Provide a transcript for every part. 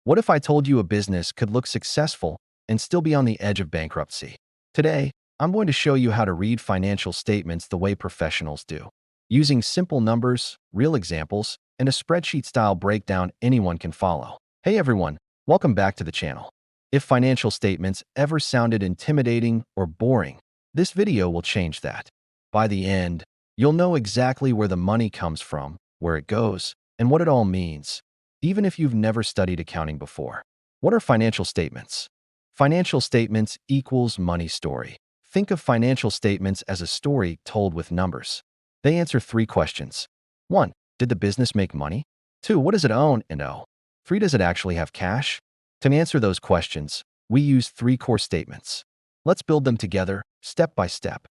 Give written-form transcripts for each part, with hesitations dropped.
What if I told you a business could look successful and still be on the edge of bankruptcy? Today, I'm going to show you how to read financial statements the way professionals do, using simple numbers, real examples, and a spreadsheet-style breakdown anyone can follow. Hey everyone, welcome back to the channel. If financial statements ever sounded intimidating or boring, this video will change that. By the end, you'll know exactly where the money comes from, where it goes, and what it all means, even if you've never studied accounting before. What are financial statements? Financial statements equals money story. Think of financial statements as a story told with numbers. They answer three questions. 1. Did the business make money? 2. What does it own and owe? 3. Does it actually have cash? To answer those questions, we use three core statements. Let's build them together, step by step.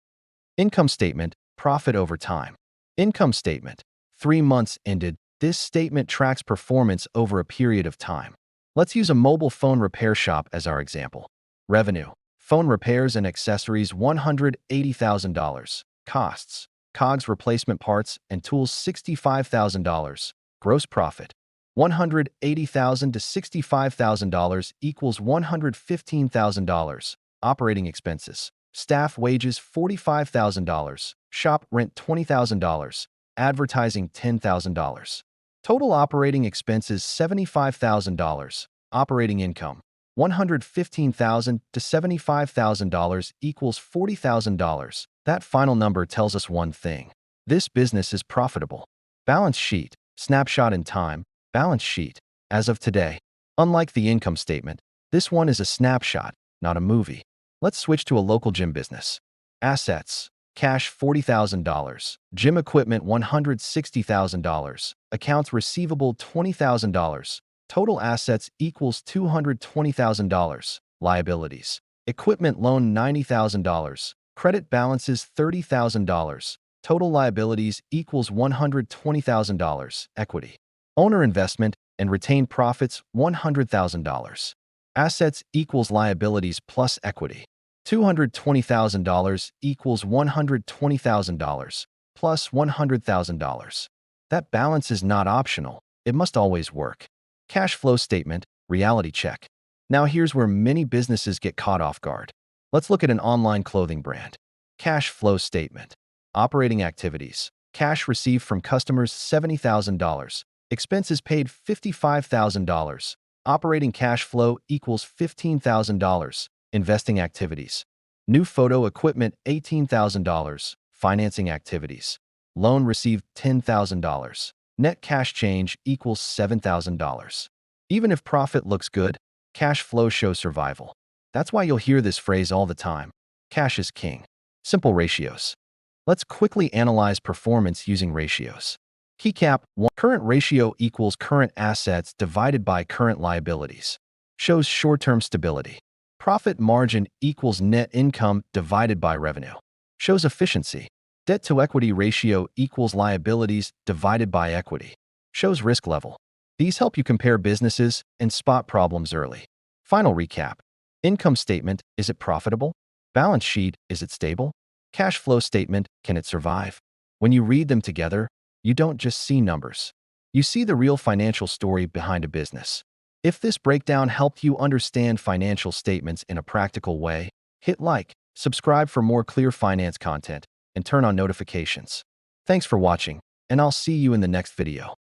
Income statement, profit over time. Income statement, 3 months ended. This statement tracks performance over a period of time. Let's use a mobile phone repair shop as our example. Revenue, phone repairs and accessories $180,000. Costs, COGS replacement parts and tools $65,000. Gross profit, $180,000 to $65,000 equals $115,000. Operating expenses, staff wages $45,000. Shop rent $20,000. Advertising $10,000. Total operating expenses $75,000. Operating income $115,000 to $75,000 equals $40,000. That final number tells us one thing. This business is profitable. Balance sheet, snapshot in time, balance sheet, as of today. Unlike the income statement, this one is a snapshot, not a movie. Let's switch to a local gym business. Assets, cash $40,000, gym equipment $160,000, accounts receivable $20,000, total assets equals $220,000, liabilities, equipment loan $90,000, credit balances $30,000, total liabilities equals $120,000, equity, owner investment and retained profits $100,000. Assets equals liabilities plus equity. $220,000 equals $120,000 plus $100,000. That balance is not optional. It must always work. Cash flow statement, reality check. Now here's where many businesses get caught off guard. Let's look at an online clothing brand. Cash flow statement. Operating activities. Cash received from customers $70,000. Expenses paid $55,000. Operating cash flow equals $15,000. Investing activities. New photo equipment $18,000. Financing activities. Loan received $10,000. Net cash change equals $7,000. Even if profit looks good, cash flow shows survival. That's why you'll hear this phrase all the time. Cash is king. Simple ratios. Let's quickly analyze performance using ratios. Keycap 1. Current ratio equals current assets divided by current liabilities. Shows short-term stability. Profit margin equals net income divided by revenue. Shows efficiency. Debt to equity ratio equals liabilities divided by equity. Shows risk level. These help you compare businesses and spot problems early. Final recap. Income statement, is it profitable? Balance sheet, is it stable? Cash flow statement, can it survive? When you read them together, you don't just see numbers. You see the real financial story behind a business. If this breakdown helped you understand financial statements in a practical way, hit like, subscribe for more clear finance content, and turn on notifications. Thanks for watching, and I'll see you in the next video.